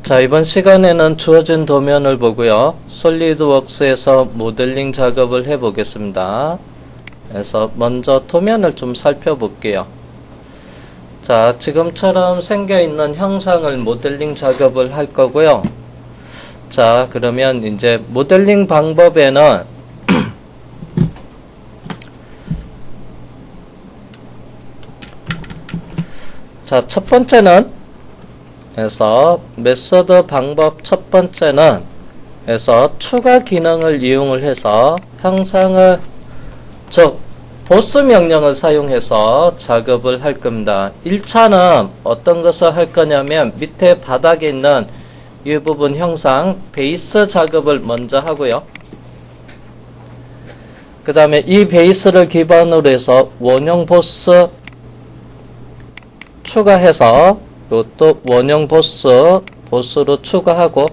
자, 이번 시간에는 주어진 도면을 보고요. 솔리드웍스에서 모델링 작업을 해 보겠습니다. 그래서 먼저 도면을 좀 살펴볼게요. 자, 지금처럼 생겨있는 형상을 모델링 작업을 할 거고요. 자, 그러면 이제 모델링 방법에는 자, 첫 번째는 그래서 메서드 방법 첫 번째는 그래서 추가 기능을 이용을 해서 형상을 즉 보스 명령을 사용해서 작업을 할 겁니다. 1차는 어떤 것을 할 거냐면 밑에 바닥에 있는 이 부분 형상 베이스 작업을 먼저 하고요. 그 다음에 이 베이스를 기반으로 해서 원형 보스 추가해서 요것도 원형 보스로 추가하고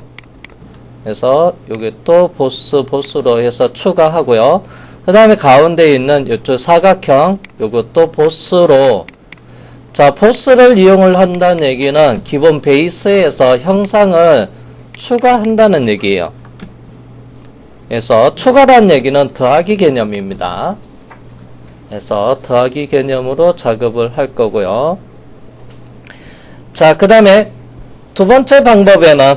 해서 요게 또 보스로 해서 추가하고요. 그 다음에 가운데 있는 요쪽 사각형 요것도 보스로 자 보스를 이용을 한다는 얘기는 기본 베이스에서 형상을 추가한다는 얘기예요. 그래서 추가란 얘기는 더하기 개념입니다. 그래서 더하기 개념으로 작업을 할 거고요. 자, 그 다음에 두 번째 방법에는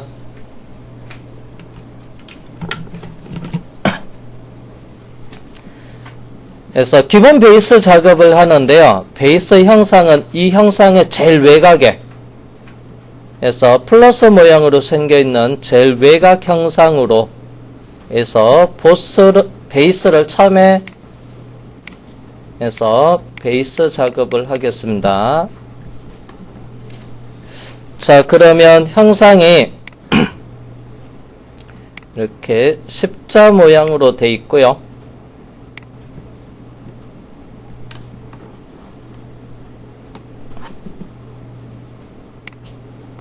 그래서 기본 베이스 작업을 하는데요. 베이스 형상은 이 형상의 제일 외곽에 그래서 플러스 모양으로 생겨있는 제일 외곽 형상으로 해서 베이스를 처음에 해서 베이스 작업을 하겠습니다. 자, 그러면 형상이 이렇게 십자 모양으로 되어 있고요.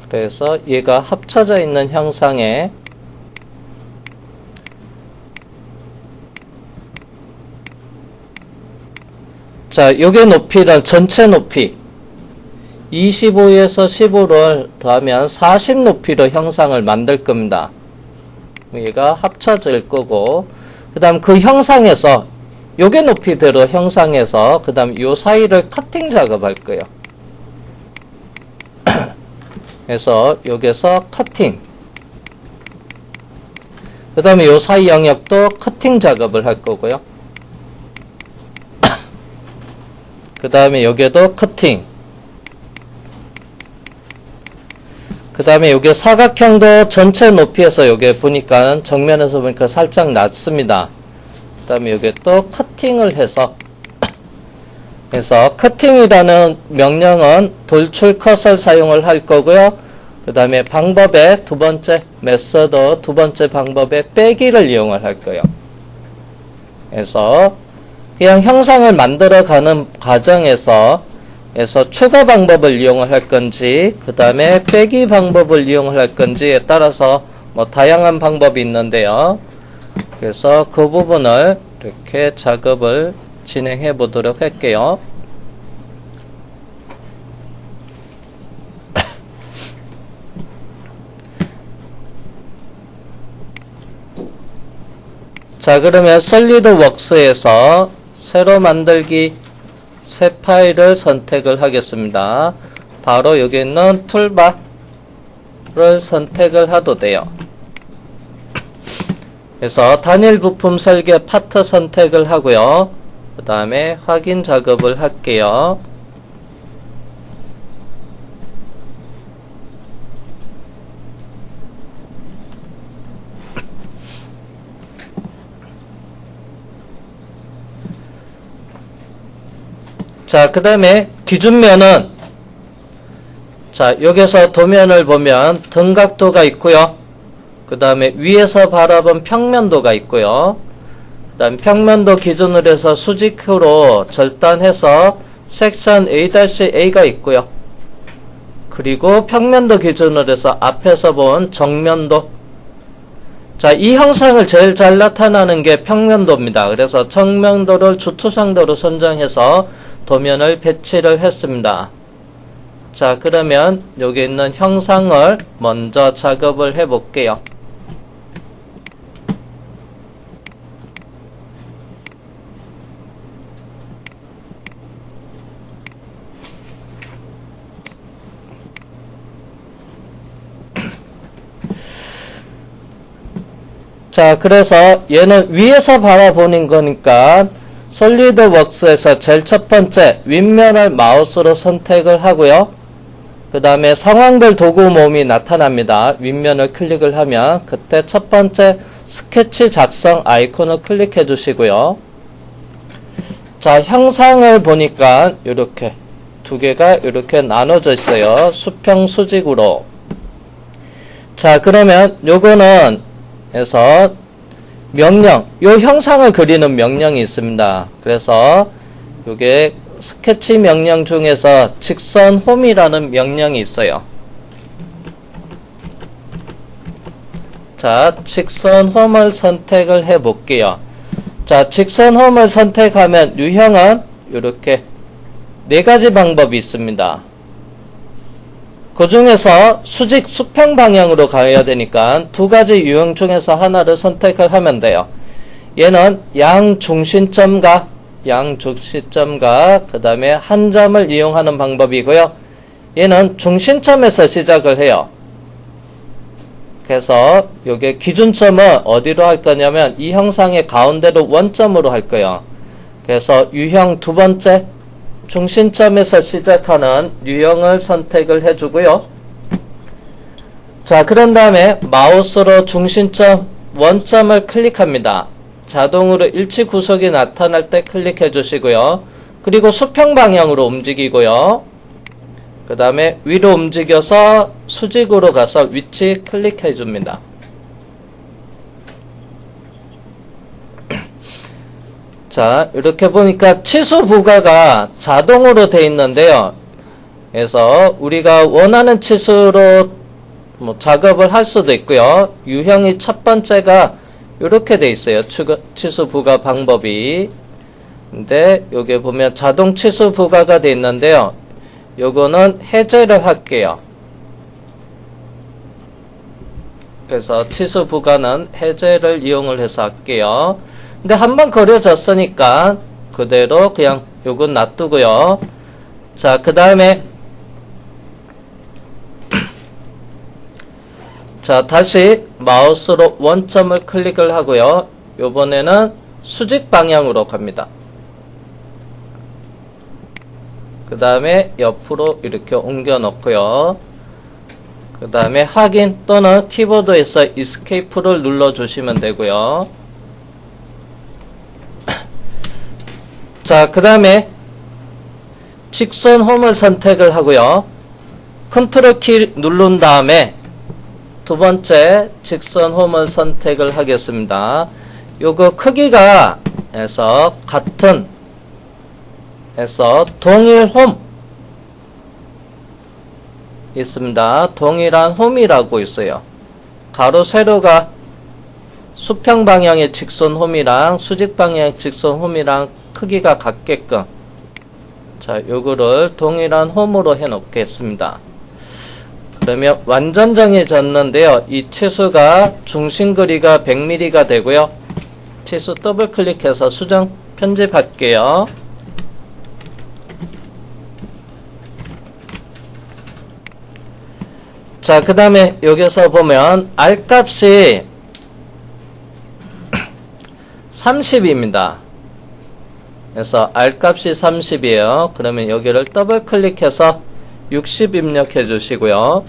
그래서 얘가 합쳐져 있는 형상에 자, 요게 높이는 전체 높이 25에서 15를 더하면 40 높이로 형상을 만들 겁니다. 얘가 합쳐질 거고 그 다음 그 형상에서 요게 높이대로 형상에서 그 다음 요 사이를 커팅 작업할 거예요. 그래서 여기서 커팅 그 다음에 요 사이 영역도 커팅 작업을 할 거고요. 그 다음에 여기에도 커팅 그 다음에 여기 사각형도 전체 높이에서 여기 보니까 정면에서 보니까 살짝 낮습니다. 그 다음에 여기 또 커팅을 해서 그래서 커팅이라는 명령은 돌출 컷을 사용을 할 거고요. 그 다음에 방법의 두 번째 메서드 두 번째 방법의 빼기를 이용을 할 거예요. 그래서 그냥 형상을 만들어 가는 과정에서 그래서 추가 방법을 이용을 할 건지 그 다음에 빼기 방법을 이용을 할 건지에 따라서 뭐 다양한 방법이 있는데요. 그래서 그 부분을 이렇게 작업을 진행해 보도록 할게요. 자, 그러면 솔리드웍스에서 새로 만들기 새 파일을 선택을 하겠습니다. 바로 여기 있는 툴바를 선택을 해도 돼요. 그래서 단일 부품 설계 파트 선택을 하고요. 그 다음에 확인 작업을 할게요. 자, 그 다음에 기준면은 자, 여기서 도면을 보면 등각도가 있고요. 그 다음에 위에서 바라본 평면도가 있고요. 그 다음 평면도 기준으로 해서 수직으로 절단해서 섹션 A-A가 있고요. 그리고 평면도 기준으로 해서 앞에서 본 정면도 자, 이 형상을 제일 잘 나타나는 게 평면도입니다. 그래서 정면도를 주투상도로 선정해서 도면을 배치를 했습니다. 자, 그러면 여기 있는 형상을 먼저 작업을 해 볼게요. 자, 그래서 얘는 위에서 바라보는 거니까 솔리드웍스에서 제일 첫 번째 윗면을 마우스로 선택을 하고요. 그 다음에 상황별 도구 모음이 나타납니다. 윗면을 클릭을 하면 그때 첫 번째 스케치 작성 아이콘을 클릭해 주시고요. 자, 형상을 보니까 이렇게 두 개가 이렇게 나눠져 있어요. 수평 수직으로. 자, 그러면 요거는 해서 명령, 요 형상을 그리는 명령이 있습니다. 그래서 요게 스케치 명령 중에서 직선 홈이라는 명령이 있어요. 자, 직선 홈을 선택을 해 볼게요. 자, 직선 홈을 선택하면 유형은 이렇게 네 가지 방법이 있습니다. 그 중에서 수직 수평 방향으로 가야 되니까 두 가지 유형 중에서 하나를 선택을 하면 돼요. 얘는 양중심점과 그 다음에 한 점을 이용하는 방법이고요. 얘는 중심점에서 시작을 해요. 그래서 요게 기준점을 어디로 할 거냐면 이 형상의 가운데로 원점으로 할 거예요. 그래서 유형 두 번째 중심점에서 시작하는 유형을 선택을 해주고요. 자, 그런 다음에 마우스로 중심점 원점을 클릭합니다. 자동으로 일치 구석이 나타날 때 클릭해 주시고요. 그리고 수평 방향으로 움직이고요. 그 다음에 위로 움직여서 수직으로 가서 위치 클릭해 줍니다. 자, 이렇게 보니까 치수 부가가 자동으로 되어 있는데요. 그래서 우리가 원하는 치수로 작업을 할 수도 있고요. 유형이 첫 번째가 이렇게 되어 있어요. 치수 부가 방법이. 근데 여기 보면 자동 치수 부가가 되어 있는데요. 요거는 해제를 할게요. 그래서 치수 부가는 해제를 이용을 해서 할게요. 근데 한번 그려졌으니까 그대로 그냥 요건 놔두고요. 자, 그 다음에 자, 다시 마우스로 원점을 클릭을 하고요. 요번에는 수직 방향으로 갑니다. 그 다음에 옆으로 이렇게 옮겨 놓고요. 그 다음에 확인 또는 키보드에서 Escape를 눌러 주시면 되고요. 자, 그 다음에 직선 홈을 선택을 하고요. 컨트롤 키 누른 다음에 두 번째 직선 홈을 선택을 하겠습니다. 요거 크기가 해서 같은 해서 동일 홈 있습니다. 동일한 홈이라고 있어요. 가로 세로가 수평 방향의 직선 홈이랑 수직 방향의 직선 홈이랑 크기가 같게끔 자, 요거를 동일한 홈으로 해 놓겠습니다. 그러면 완전 정해졌는데요. 이 치수가 중심 거리가 100mm가 되고요. 치수 더블 클릭해서 수정 편집할게요. 자, 그 다음에 여기서 보면 R 값이 30입니다. 그래서 R 값이 30이에요. 그러면 여기를 더블 클릭해서 60 입력해 주시고요.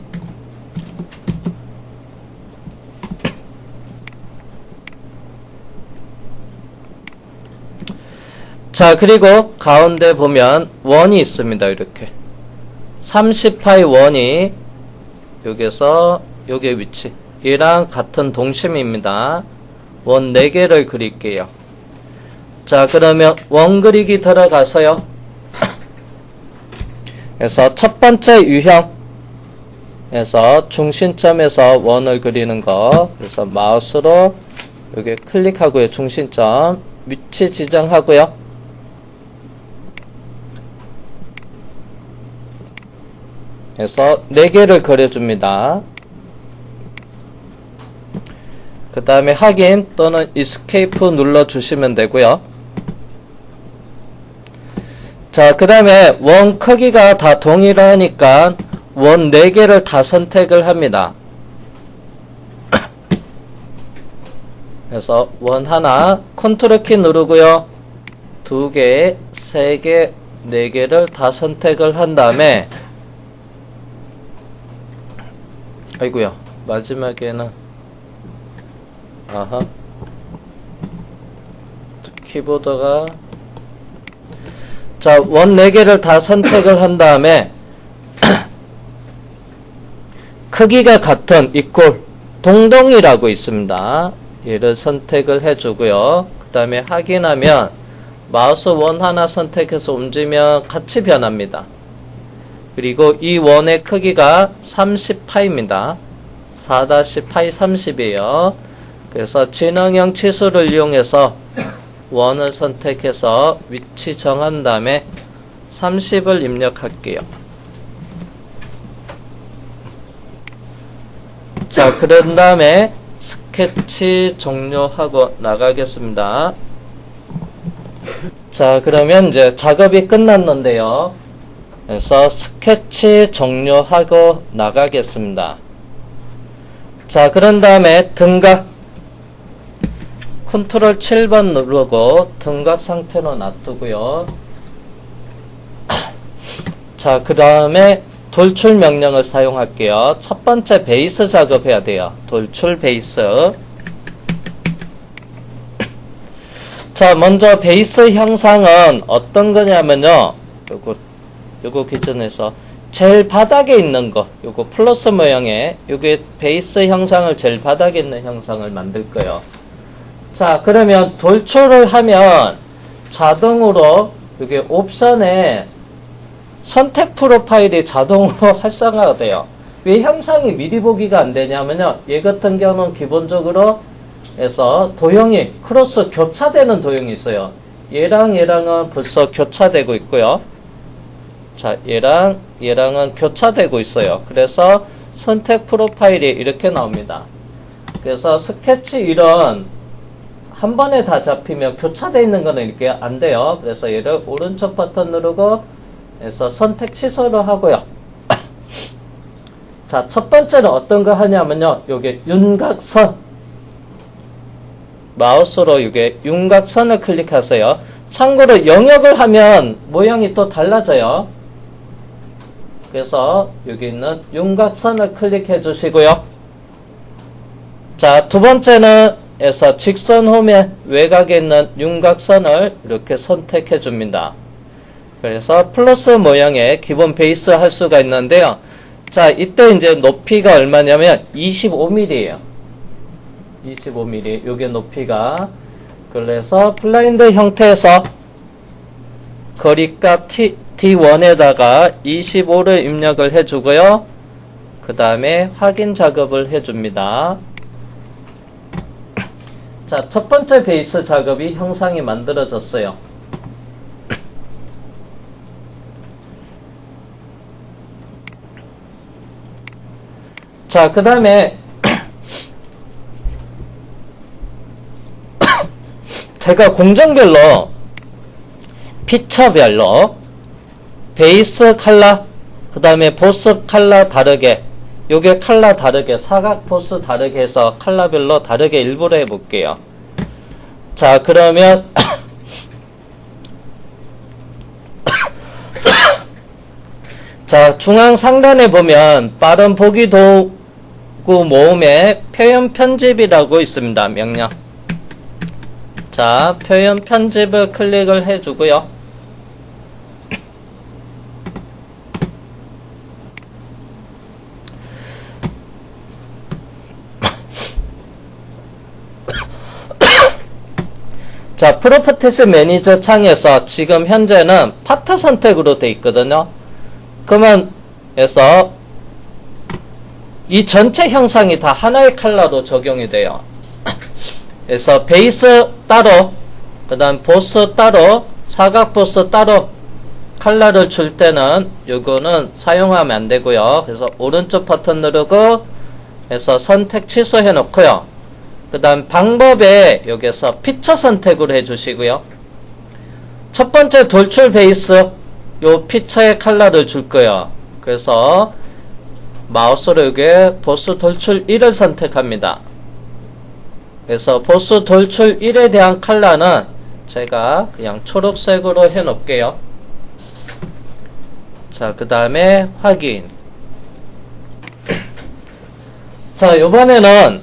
자, 그리고 가운데 보면 원이 있습니다. 이렇게 30파이 원이 여기서 여기 위치 얘랑 같은 동심입니다. 원 4개를 그릴게요. 자, 그러면 원 그리기 들어가서요. 그래서 첫 번째 유형에서 중심점에서 원을 그리는 거. 그래서 마우스로 여기 클릭하고요. 중심점 위치 지정하고요. 그래서 4개를 그려줍니다. 그 다음에 확인 또는 Escape 눌러주시면 되고요. 자, 그 다음에 원 크기가 다 동일하니까 원 4개를 다 선택을 합니다. 그래서 원 하나 컨트롤 키 누르고요. 2개, 3개, 4개를 다 선택을 한 다음에 아이고야 마지막에는 아하 키보드가 자, 원 4개를 다 선택을 한 다음에 크기가 같은 이꼴 동동이라고 있습니다. 얘를 선택을 해주고요. 그 다음에 확인하면 마우스 원 하나 선택해서 움직이면 같이 변합니다. 그리고 이 원의 크기가 30파입니다. 4-파이 30이에요. 그래서 지능형 치수를 이용해서 원을 선택해서 위치 정한 다음에 30을 입력할게요. 자, 그런 다음에 스케치 종료하고 나가겠습니다. 자, 그러면 이제 작업이 끝났는데요. 그래서 스케치 종료하고 나가겠습니다. 자, 그런 다음에 등각 컨트롤 7번 누르고 등각 상태로 놔두고요. 자, 그 다음에 돌출 명령을 사용할게요. 첫 번째 베이스 작업해야 돼요. 돌출 베이스. 자, 먼저 베이스 형상은 어떤 거냐면요. 요거 기준에서 제일 바닥에 있는 거, 요거 플러스 모양의 요게 베이스 형상을 제일 바닥에 있는 형상을 만들 거예요. 자, 그러면 돌출을 하면 자동으로 요게 옵션에 선택 프로파일이 자동으로 활성화가 돼요. 왜 형상이 미리 보기가 안 되냐면요. 얘 같은 경우는 기본적으로 해서 도형이 크로스 교차되는 도형이 있어요. 얘랑 얘랑은 벌써 교차되고 있고요. 자, 얘랑은 교차되고 있어요. 그래서 선택 프로파일이 이렇게 나옵니다. 그래서 스케치 1은 한 번에 다 잡히면 교차되어 있는 거는 이렇게 안 돼요. 그래서 얘를 오른쪽 버튼 누르고 해서 선택 취소를 하고요. 자, 첫 번째는 어떤 거 하냐면요. 요게 윤곽선. 마우스로 요게 윤곽선을 클릭하세요. 참고로 영역을 하면 모양이 또 달라져요. 그래서 여기 있는 윤곽선을 클릭해 주시고요. 자, 두 번째는 해서 직선 후면 외곽에 있는 윤곽선을 이렇게 선택해 줍니다. 그래서 플러스 모양의 기본 베이스 할 수가 있는데요. 자, 이때 이제 높이가 얼마냐면 25mm예요. 25mm. 요게 높이가. 그래서 블라인드 형태에서 거리값 D1에다가 25를 입력을 해주고요. 그 다음에 확인 작업을 해줍니다. 자, 첫 번째 베이스 작업이 형상이 만들어졌어요. 자, 그 다음에 제가 공정별로 피처별로 베이스 컬러 그 다음에 보스 컬러 다르게 요게 컬러 다르게 사각 보스 다르게 해서 컬러별로 다르게 일부러 해볼게요. 자, 그러면 자, 중앙 상단에 보면 빠른 보기 도구 모음에 표현 편집이라고 있습니다. 명령. 자, 표현 편집을 클릭을 해주고요. 자, 프로퍼티스 매니저 창에서 지금 현재는 파트 선택으로 되어 있거든요. 그러면 해서 이 전체 형상이 다 하나의 컬러로 적용이 돼요. 그래서 베이스 따로, 그 다음 보스 따로, 사각 보스 따로 컬러를 줄 때는 요거는 사용하면 안 되고요. 그래서 오른쪽 버튼 누르고 해서 선택 취소해 놓고요. 그 다음 방법에 여기서 피처 선택으로 해 주시고요. 첫 번째 돌출 베이스 요 피처의 컬러를 줄 거예요. 그래서 마우스로 여기에 보스 돌출 1을 선택합니다. 그래서 보스 돌출 1에 대한 컬러는 제가 그냥 초록색으로 해 놓을게요. 자, 그 다음에 확인. 자, 요번에는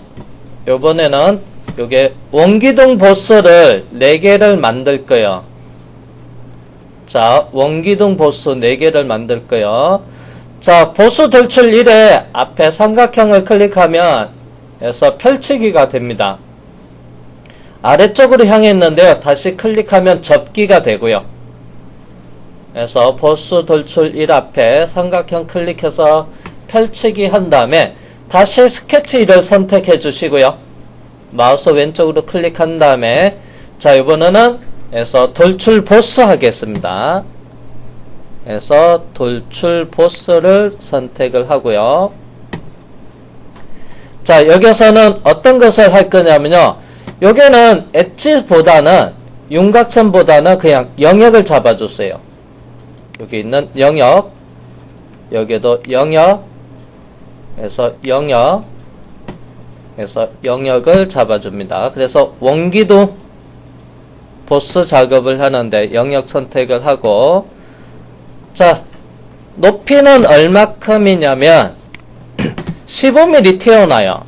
요게 원기둥 보스를 4개를 만들 거예요. 자, 원기둥 보스 4개를 만들 거예요. 자, 보스 돌출 1에 앞에 삼각형을 클릭하면 해서 펼치기가 됩니다. 아래쪽으로 향해 있는데요. 다시 클릭하면 접기가 되고요. 그래서 보스 돌출 1 앞에 삼각형 클릭해서 펼치기 한 다음에 다시 스케치 1을 선택해 주시고요. 마우스 왼쪽으로 클릭한 다음에 자, 이번에는 해서 돌출 보스 하겠습니다. 그래서 돌출 보스를 선택을 하고요. 자, 여기서는 어떤 것을 할 거냐면요. 여기는 엣지보다는 윤곽선보다는 그냥 영역을 잡아주세요. 여기 있는 영역, 여기도 영역, 그래서 영역, 그래서 영역을 잡아줍니다. 그래서 원기둥 보스 작업을 하는데 영역 선택을 하고, 자, 높이는 얼마큼이냐면 15mm 튀어나와요.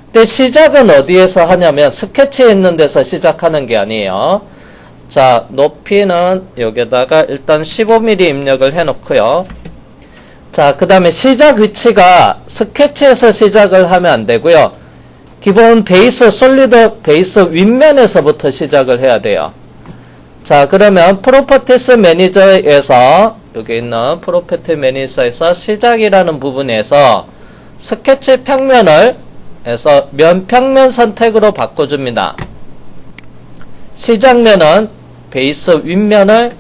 근데 시작은 어디에서 하냐면 스케치에 있는 데서 시작하는 게 아니에요. 자, 높이는 여기다가 일단 15mm 입력을 해 놓고요. 자, 그 다음에 시작 위치가 스케치에서 시작을 하면 안 되고요. 기본 베이스, 솔리드 베이스 윗면에서부터 시작을 해야 돼요. 자, 그러면 프로퍼티스 매니저에서 여기 있는 프로퍼티 매니저에서 시작이라는 부분에서 스케치 평면을 해서 면평면 선택으로 바꿔줍니다. 시작면은 베이스 윗면을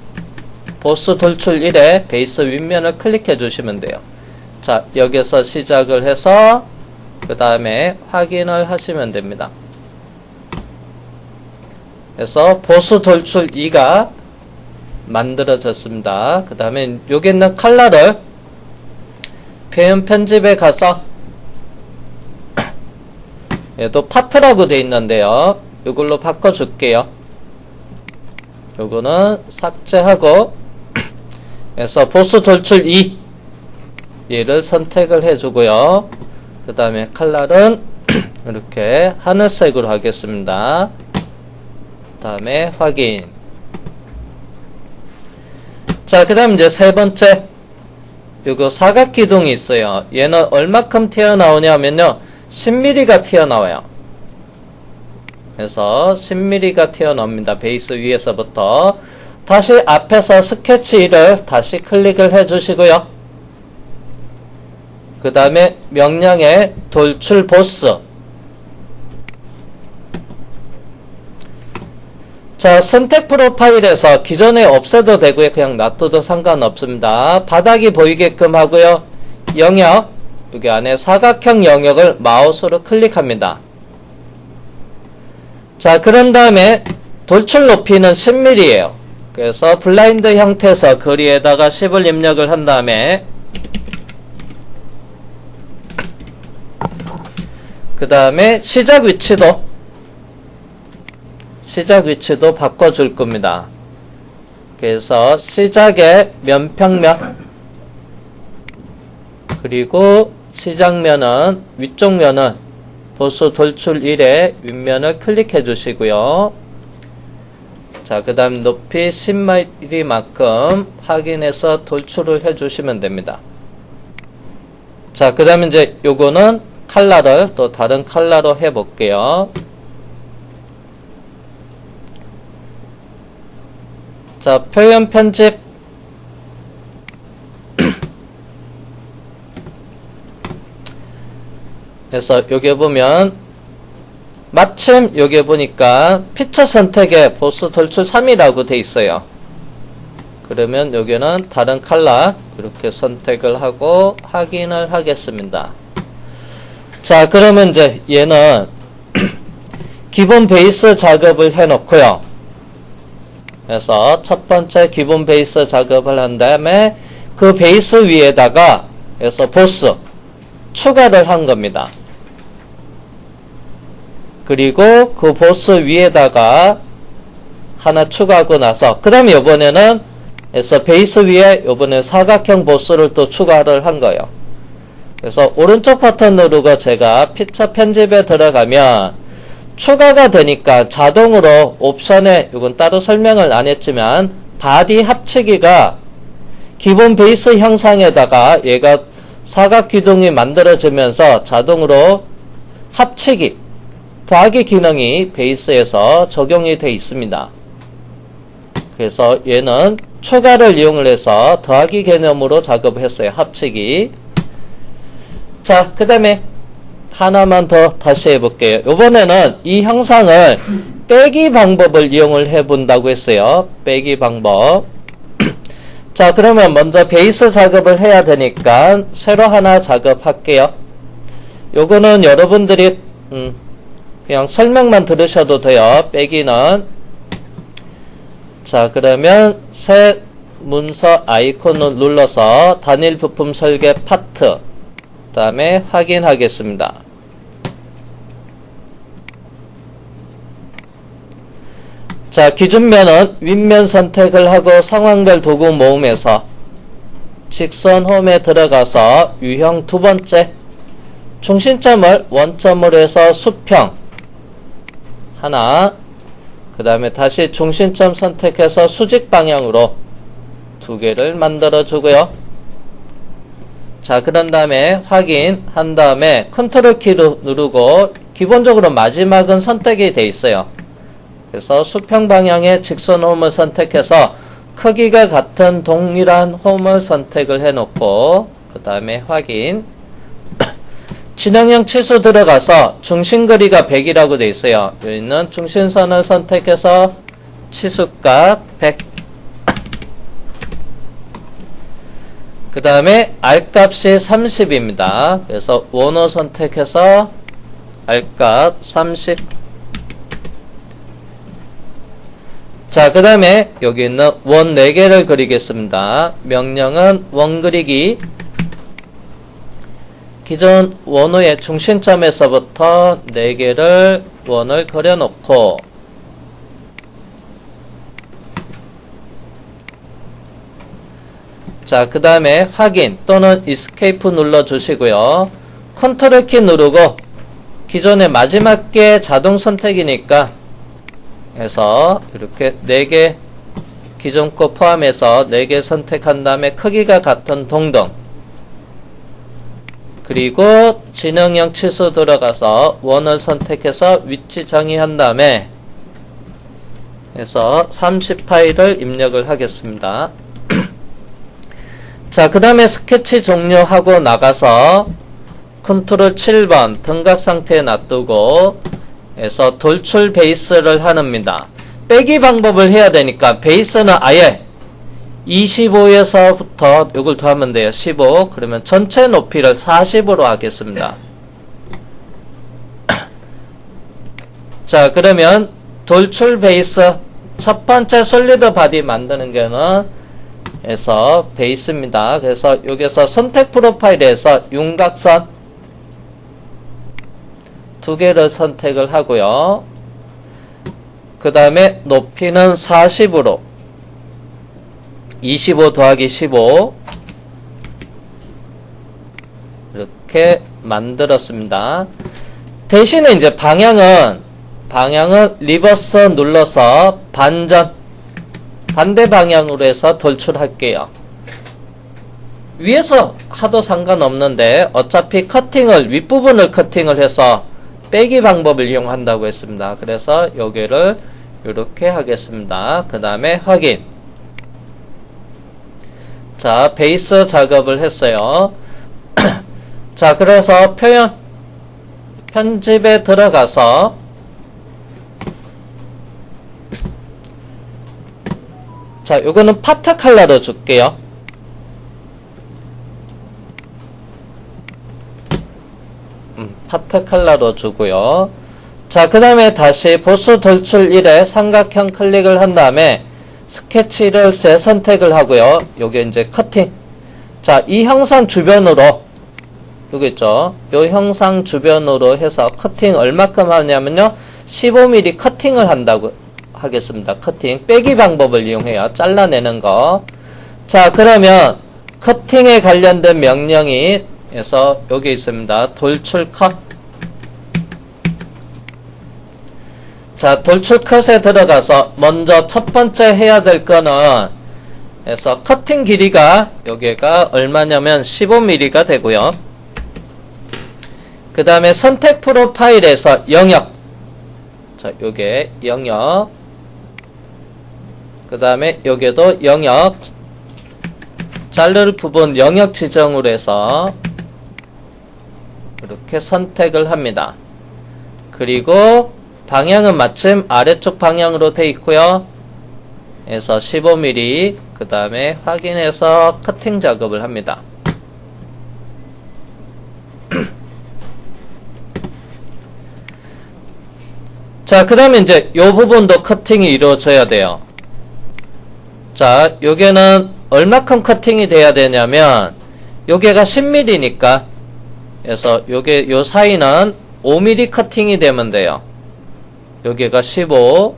보스 돌출 1에 베이스 윗면을 클릭해 주시면 돼요. 자, 여기서 시작을 해서 그 다음에 확인을 하시면 됩니다. 그래서 보스 돌출 2가 만들어졌습니다. 그 다음에 여기 있는 컬러를 표현 편집에 가서 얘도 파트라고 되어 있는데요. 이걸로 바꿔줄게요. 요거는 삭제하고 그래서 보스 돌출 2 얘를 선택을 해주고요. 그 다음에 컬러는 이렇게 하늘색으로 하겠습니다. 그 다음에 확인. 자, 그 다음 이제 세 번째 요거 사각기둥이 있어요. 얘는 얼마큼 튀어나오냐면요 10mm가 튀어나와요. 그래서 10mm가 튀어나옵니다. 베이스 위에서부터. 다시 앞에서 스케치 1을 다시 클릭을 해 주시고요. 그 다음에 명령에 돌출 보스. 자, 선택 프로파일에서 기존에 없애도 되고요. 그냥 놔둬도 상관없습니다. 바닥이 보이게끔 하고요. 영역, 여기 안에 사각형 영역을 마우스로 클릭합니다. 자, 그런 다음에 돌출 높이는 10mm예요. 그래서 블라인드 형태에서 거리에다가 10을 입력을 한 다음에 그 다음에 시작 위치도 바꿔줄 겁니다. 그래서 시작의 면평면 그리고 시작면은 위쪽 면은 보스 돌출 1의 윗면을 클릭해 주시고요. 자, 그 다음 높이 10mm만큼 확인해서 돌출을 해 주시면 됩니다. 자, 그 다음에 이제 요거는 컬러를 또 다른 컬러로 해 볼게요. 자, 표현 편집. 그래서 여기 보면 마침 여기 보니까 피처 선택에 보스 돌출 3이라고 돼 있어요. 그러면 여기는 다른 컬러 이렇게 선택을 하고 확인을 하겠습니다. 자, 그러면 이제 얘는 기본 베이스 작업을 해 놓고요. 그래서 첫 번째 기본 베이스 작업을 한 다음에 그 베이스 위에다가 그래서 보스 추가를 한 겁니다. 그리고 그 보스 위에다가 하나 추가하고 나서 그 다음에 이번에는 그래서 베이스 위에 이번에 사각형 보스를 또 추가를 한 거예요. 그래서 오른쪽 버튼 누르고 제가 피처 편집에 들어가면 추가가 되니까 자동으로 옵션에 이건 따로 설명을 안 했지만 바디 합치기가 기본 베이스 형상에다가 얘가 사각 기둥이 만들어지면서 자동으로 합치기 더하기 기능이 베이스에서 적용이 되어 있습니다. 그래서 얘는 추가를 이용을 해서 더하기 개념으로 작업을 했어요. 합치기. 자, 그 다음에 하나만 더 다시 해볼게요. 이번에는 이 형상을 빼기 방법을 이용을 해본다고 했어요. 빼기 방법. 자, 그러면 먼저 베이스 작업을 해야 되니까 새로 하나 작업할게요. 요거는 여러분들이 그냥 설명만 들으셔도 돼요. 빼기는. 자, 그러면 새 문서 아이콘을 눌러서 단일 부품 설계 파트 그 다음에 확인하겠습니다. 자, 기준면은 윗면 선택을 하고 상황별 도구 모음에서 직선 홈에 들어가서 유형 두 번째 중심점을 원점으로 해서 수평 하나, 그 다음에 다시 중심점 선택해서 수직 방향으로 두 개를 만들어 주고요. 자, 그런 다음에 확인한 다음에 컨트롤 키를 누르고 기본적으로 마지막은 선택이 되어 있어요. 그래서 수평 방향의 직선 홈을 선택해서 크기가 같은 동일한 홈을 선택을 해 놓고 그 다음에 확인. 진영형 치수 들어가서 중심 거리가 100이라고 되어 있어요. 여기는 중심선을 선택해서 치수값 100. 그 다음에 R값이 30입니다. 그래서 원호 선택해서 R값 30. 자, 그 다음에 여기 있는 원 4개를 그리겠습니다. 명령은 원 그리기. 기존 원호의 중심점에서부터 4개를 원을 그려놓고 자, 그 다음에 확인 또는 Escape 눌러주시고요. 컨트롤 키 누르고 기존의 마지막 게 자동 선택이니까 해서 이렇게 4개 기존 거 포함해서 4개 선택한 다음에 크기가 같은 동등 그리고 진영형 치수 들어가서 원을 선택해서 위치 정의한 다음에 해서 30파일을 입력을 하겠습니다. 자, 그 다음에 스케치 종료하고 나가서 컨트롤 7번 등각 상태에 놔두고 해서 돌출 베이스를 하는입니다. 빼기 방법을 해야 되니까 베이스는 아예 25에서부터 이걸 더하면 돼요. 15. 그러면 전체 높이를 40으로 하겠습니다. 자, 그러면 돌출 베이스 첫 번째 솔리드 바디 만드는 거는 해서 베이스입니다. 그래서 여기서 선택 프로파일에서 윤곽선 2개를 선택을 하고요. 그 다음에 높이는 40으로 25 더하기 15 이렇게 만들었습니다. 대신에 이제 방향은 리버스 눌러서 반대 방향으로 해서 돌출할게요. 위에서 하도 상관없는데 어차피 윗부분을 커팅을 해서 빼기 방법을 이용한다고 했습니다. 그래서 여기를 이렇게 하겠습니다. 그 다음에 확인. 자, 베이스 작업을 했어요. 자, 그래서 편집에 들어가서 자, 요거는 파트 컬러로 줄게요. 파트 컬러로 주고요. 자, 그 다음에 다시 보스 돌출 1에 삼각형 클릭을 한 다음에 스케치를 재선택을 하고요. 요게 이제 커팅. 자, 이 형상 주변으로, 요거 있죠? 요 형상 주변으로 해서 커팅 얼마큼 하냐면요. 15mm 커팅을 한다고 하겠습니다. 커팅. 빼기 방법을 이용해요. 잘라내는 거. 자, 그러면 커팅에 관련된 명령이 해서 여기 있습니다. 돌출 컷. 자, 돌출 컷에 들어가서 먼저 첫 번째 해야 될 거는 해서 커팅 길이가 여기가 얼마냐면 15mm가 되고요. 그 다음에 선택 프로파일에서 영역. 자, 요게 영역. 그 다음에 여기도 영역. 자를 부분 영역 지정으로 해서 이렇게 선택을 합니다. 그리고 방향은 마침 아래쪽 방향으로 되어 있고요. 그래서 15mm 그 다음에 확인해서 커팅 작업을 합니다. 자, 그 다음에 이제 요 부분도 커팅이 이루어져야 돼요. 자, 요게는 얼마큼 커팅이 돼야 되냐면 요게가 10mm니까 그래서 요게 요 사이는 5mm 커팅이 되면 돼요. 여기가 15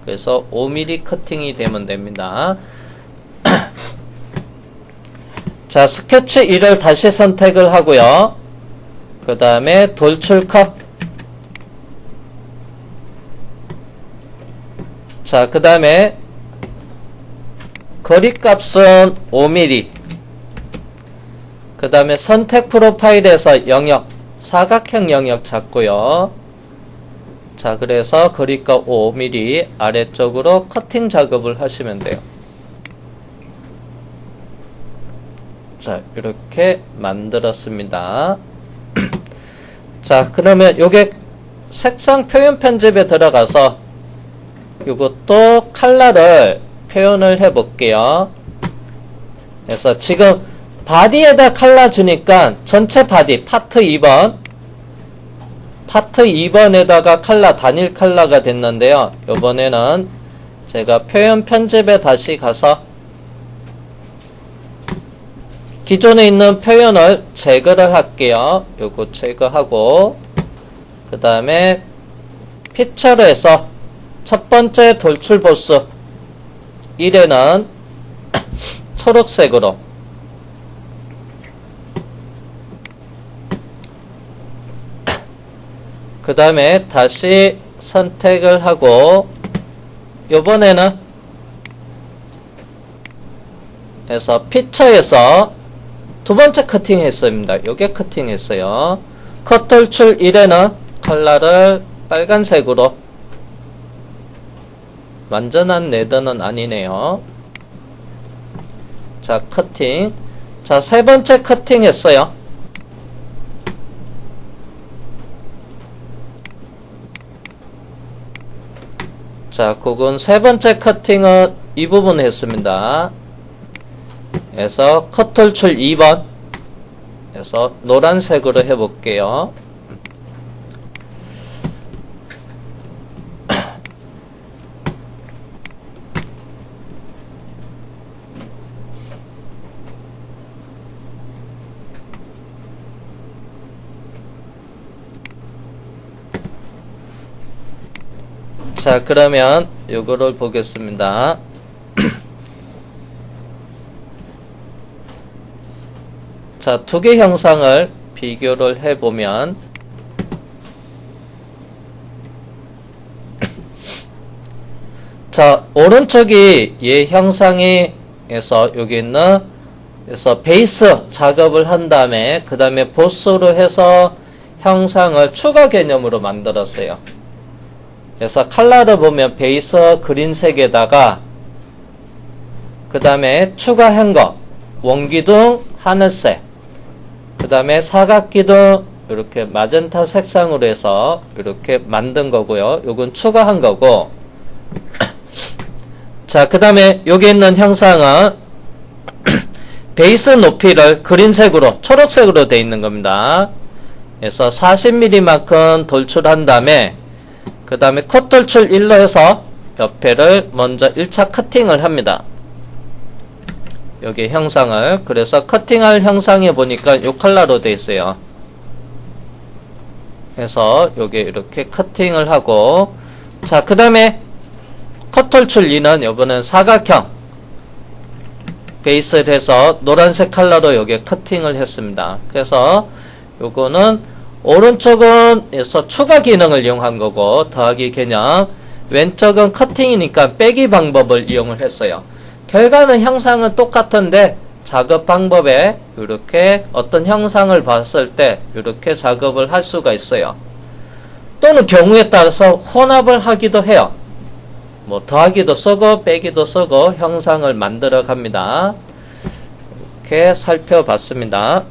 그래서 5mm 커팅이 되면 됩니다. 자, 스케치 1을 다시 선택을 하고요. 그 다음에 돌출 컷. 자, 그 다음에 거리값은 5mm. 그 다음에 선택 프로파일에서 영역, 사각형 영역 잡고요. 자, 그래서 거리값 5mm 아래쪽으로 커팅 작업을 하시면 돼요. 자, 이렇게 만들었습니다. 자, 그러면 요게 색상 표현 편집에 들어가서 요것도 컬러를 표현을 해 볼게요. 그래서 지금 바디에다 컬러 주니까 전체 바디 파트 2번 파트 2번에다가 컬러 단일 컬러가 됐는데요. 요번에는 제가 표현 편집에 다시 가서 기존에 있는 표현을 제거를 할게요. 요거 제거하고 그 다음에 피처로 해서 첫 번째 돌출 보스 1에는 초록색으로 그 다음에 다시 선택을 하고 요번에는 해서 피처에서 두 번째 커팅 했습니다. 요게 커팅 했어요. 컷 돌출 1에는 컬러를 빨간색으로 완전한 레더는 아니네요. 자, 커팅. 자, 세 번째 커팅 했어요. 자, 그건 세 번째 커팅은 이 부분 했습니다. 그래서 컷 돌출 2번 그래서 노란색으로 해볼게요. 자, 그러면 요거를 보겠습니다. 자, 두 개 형상을 비교를 해보면 자, 오른쪽이 얘 형상이 해서 여기 있는 그래서 베이스 작업을 한 다음에 그 다음에 보스로 해서 형상을 추가 개념으로 만들었어요. 그래서 컬러를 보면 베이스 그린색에다가 그 다음에 추가한 거 원기둥 하늘색 그 다음에 사각기둥 이렇게 마젠타 색상으로 해서 이렇게 만든 거고요. 요건 추가한 거고 자, 그 다음에 여기 있는 형상은 베이스 높이를 그린색으로, 초록색으로 되어 있는 겁니다. 그래서 40mm만큼 돌출한 다음에, 그 다음에 컷 돌출 1로 해서 옆에를 먼저 1차 커팅을 합니다. 여기 형상을. 그래서 커팅할 형상에 보니까 이 컬러로 되어 있어요. 그래서 여기 이렇게 커팅을 하고, 자, 그 다음에 컷 돌출 2는 요번엔 사각형 베이스를 해서 노란색 컬러로 여기에 커팅을 했습니다. 그래서 요거는 오른쪽은 에서 추가 기능을 이용한 거고 더하기 개념, 왼쪽은 커팅이니까 빼기 방법을 이용을 했어요. 결과는 형상은 똑같은데 작업 방법에 이렇게 어떤 형상을 봤을 때 이렇게 작업을 할 수가 있어요. 또는 경우에 따라서 혼합을 하기도 해요. 뭐 더하기도 쓰고 빼기도 쓰고 형상을 만들어 갑니다. 이렇게 살펴봤습니다.